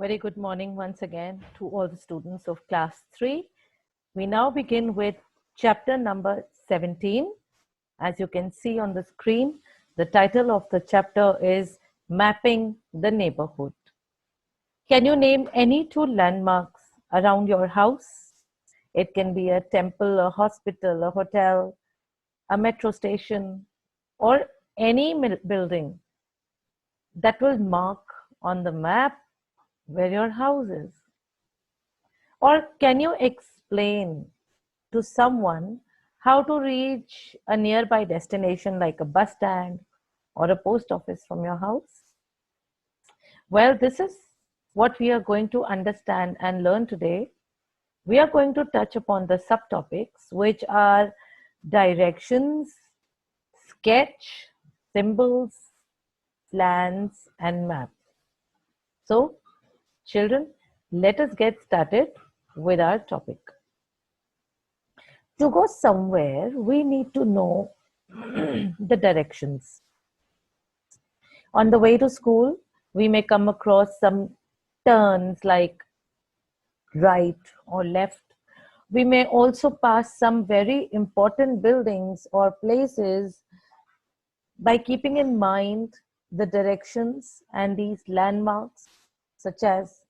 Very good morning once again to all the students of class 3. We now begin with chapter number 17. As you can see on the screen, the title of the chapter is Mapping the Neighborhood. Can you name any two landmarks around your house? It can be a temple, a hospital, a hotel, a metro station, or any building that will mark on the map where your house is. Or can you explain to someone how to reach a nearby destination like a bus stand or a post office from your house? Well, this is what we are going to understand and learn today. We are going to touch upon the subtopics, which are directions, sketch, symbols, plans, and maps. So, children, let us get started with our topic. To go somewhere, we need to know the directions. On the way to school, we may come across some turns like right or left. We may also pass some very important buildings or places. By keeping in mind the directions and these landmarks, such as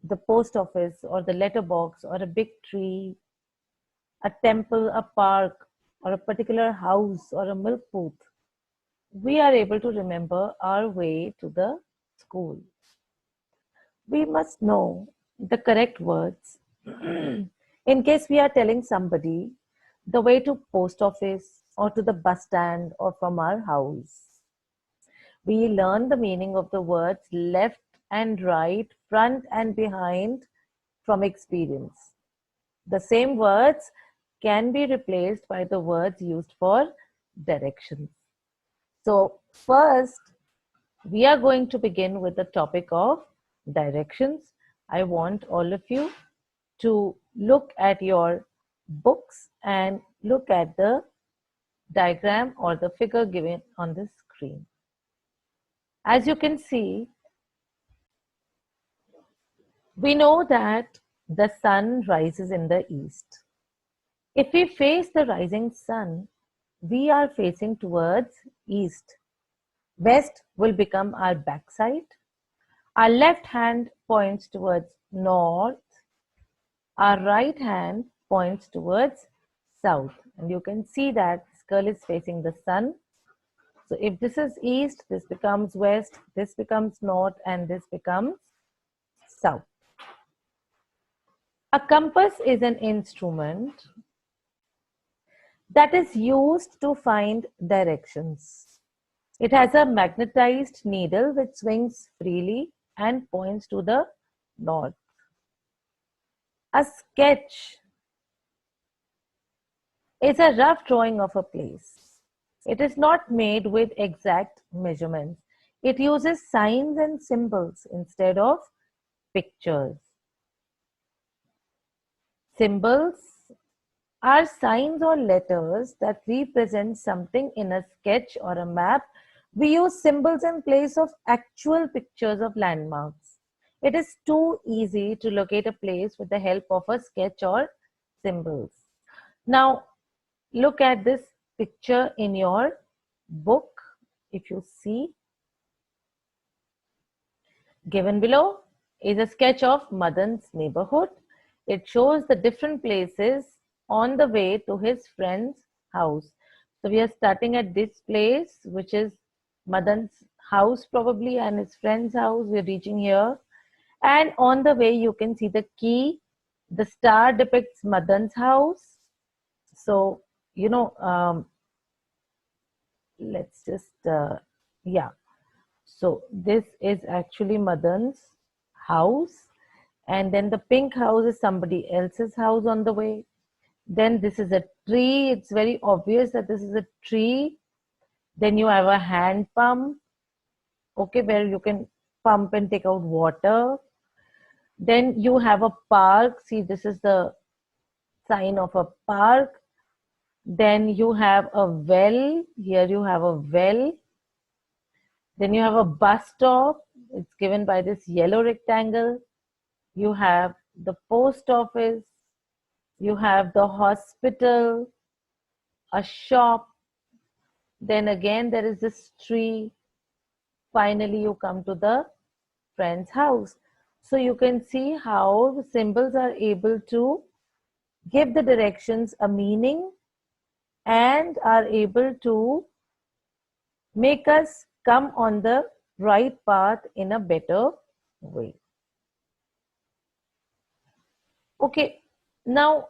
the post office or the letterbox or a big tree, a temple, a park, or a particular house or a milk booth, we are able to remember our way to the school. We must know the correct words in case we are telling somebody the way to post office or to the bus stand or from our house. We learn the meaning of the words left and right, front and behind from experience. The same words can be replaced by the words used for directions. So first, we are going to begin with the topic of directions. I want all of you to look at your books and look at the diagram or the figure given on the screen. As you can see, we know that the sun rises in the east. If we face the rising sun, we are facing towards east. West will become our backside. Our left hand points towards north. Our right hand points towards south. And you can see that skull is facing the sun. So if this is east, this becomes west, this becomes north, and this becomes south. A compass is an instrument that is used to find directions. It has a magnetized needle which swings freely and points to the north. A sketch is a rough drawing of a place. It is not made with exact measurements. It uses signs and symbols instead of pictures. Symbols are signs or letters that represent something in a sketch or a map. We use symbols in place of actual pictures of landmarks. It is too easy to locate a place with the help of a sketch or symbols. Now, look at this picture in your book. If you see, given below is a sketch of Madan's neighborhood. It shows the different places on the way to his friend's house. So we are starting at this place, which is Madan's house probably, and his friend's house. We're reaching here. And on the way, you can see the key. The star depicts Madan's house. So, let's just, yeah. So this is actually Madan's house. And then the pink house is somebody else's house on the way. Then this is a tree. It's very obvious that this is a tree. Then you have a hand pump, okay, where you can pump and take out water. Then you have a park. See, this is the sign of a park. Then you have a well. Here you have a well. Then you have a bus stop. It's given by this yellow rectangle. you have the post office, you have the hospital, a shop, then again there is this tree. Finally, you come to the friend's house. So you can see how the symbols are able to give the directions a meaning and are able to make us come on the right path in a better way. Okay, now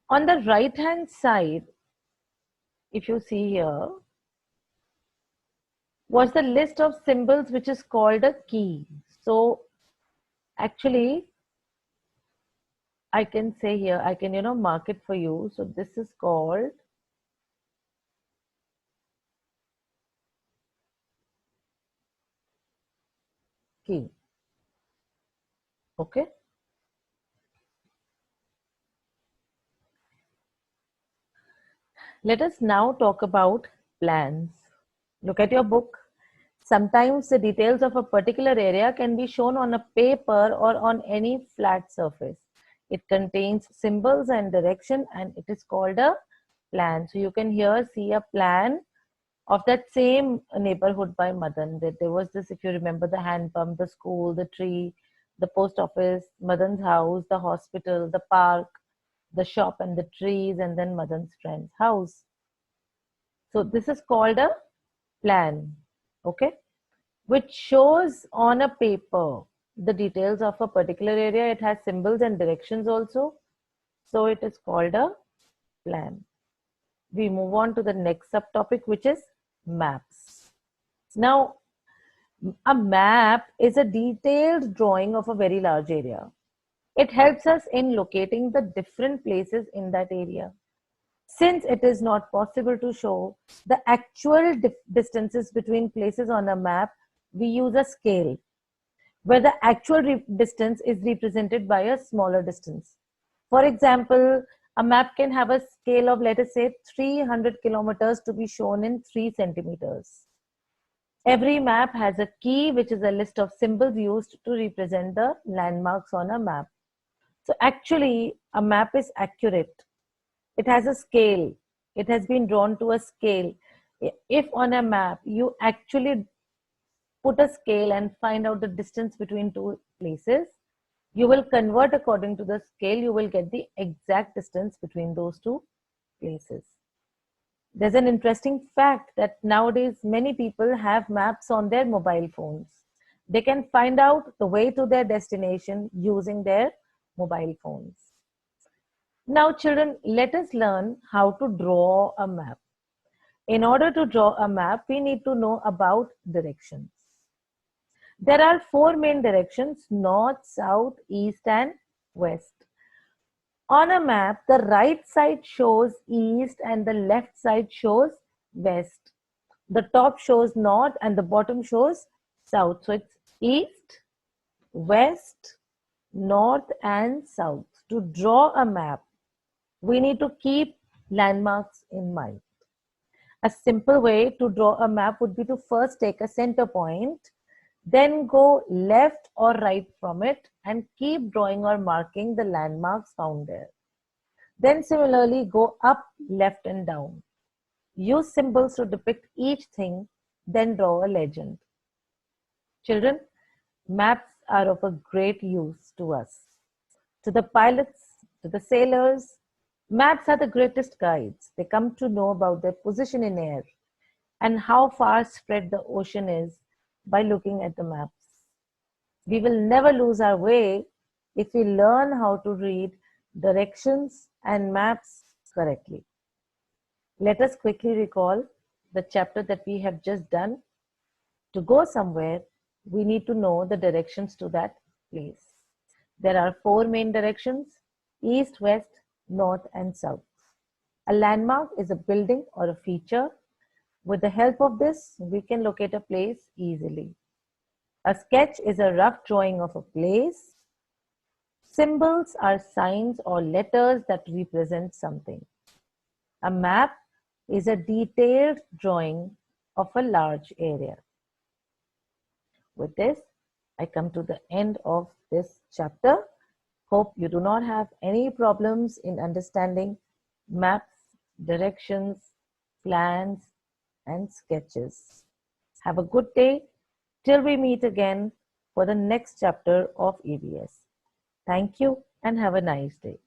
on the right hand side, if you see here, was the list of symbols which is called a key. So actually, I can say here, I can, mark it for you. So this is called key. Okay. Let us now talk about plans. Look at your book. Sometimes the details of a particular area can be shown on a paper or on any flat surface. It contains symbols and direction and it is called a plan. So you can here see a plan of that same neighborhood by Madan. That there was this, if you remember, the hand pump, the school, the tree, the post office, Madan's house, the hospital, the park, the shop and the trees, and then Madan's friend's house. So this is called a plan, okay, which shows on a paper the details of a particular area. It has symbols and directions also. So it is called a plan. We move on to the next subtopic, which is maps. Now, a map is a detailed drawing of a very large area. It helps us in locating the different places in that area. Since it is not possible to show the actual distances between places on a map, we use a scale where the actual distance is represented by a smaller distance. For example, a map can have a scale of, let us say, 300 kilometers to be shown in 3 centimeters. Every map has a key, which is a list of symbols used to represent the landmarks on a map. So actually, a map is accurate. It has a scale. It has been drawn to a scale. If on a map, you actually put a scale and find out the distance between two places, you will convert according to the scale, you will get the exact distance between those two places. There's an interesting fact that nowadays many people have maps on their mobile phones. They can find out the way to their destination using their mobile phones. Now, children, let us learn how to draw a map. In order to draw a map, we need to know about directions. There are 4 main directions: north, south, east, and west. On a map, the right side shows east and the left side shows west. The top shows north and the bottom shows south. So it's east, west, north, and south. To draw a map, we need to keep landmarks in mind. A simple way to draw a map would be to first take a center point, then go left or right from it and keep drawing or marking the landmarks found there. Then similarly go up, left and down. Use symbols to depict each thing, then draw a legend. Children, maps are of a great use to us. To the pilots, to the sailors, maps are the greatest guides. They come to know about their position in air and how far spread the ocean is by looking at the maps. We will never lose our way if we learn how to read directions and maps correctly. Let us quickly recall the chapter that we have just done. To go somewhere, we need to know the directions to that place. There are 4 main directions: east, west, north, and south. A landmark is a building or a feature. With the help of this, we can locate a place easily. A sketch is a rough drawing of a place. Symbols are signs or letters that represent something. A map is a detailed drawing of a large area. With this, I come to the end of this chapter. Hope you do not have any problems in understanding maps, directions, plans, and sketches. Have a good day till we meet again for the next chapter of EVS. Thank you and have a nice day.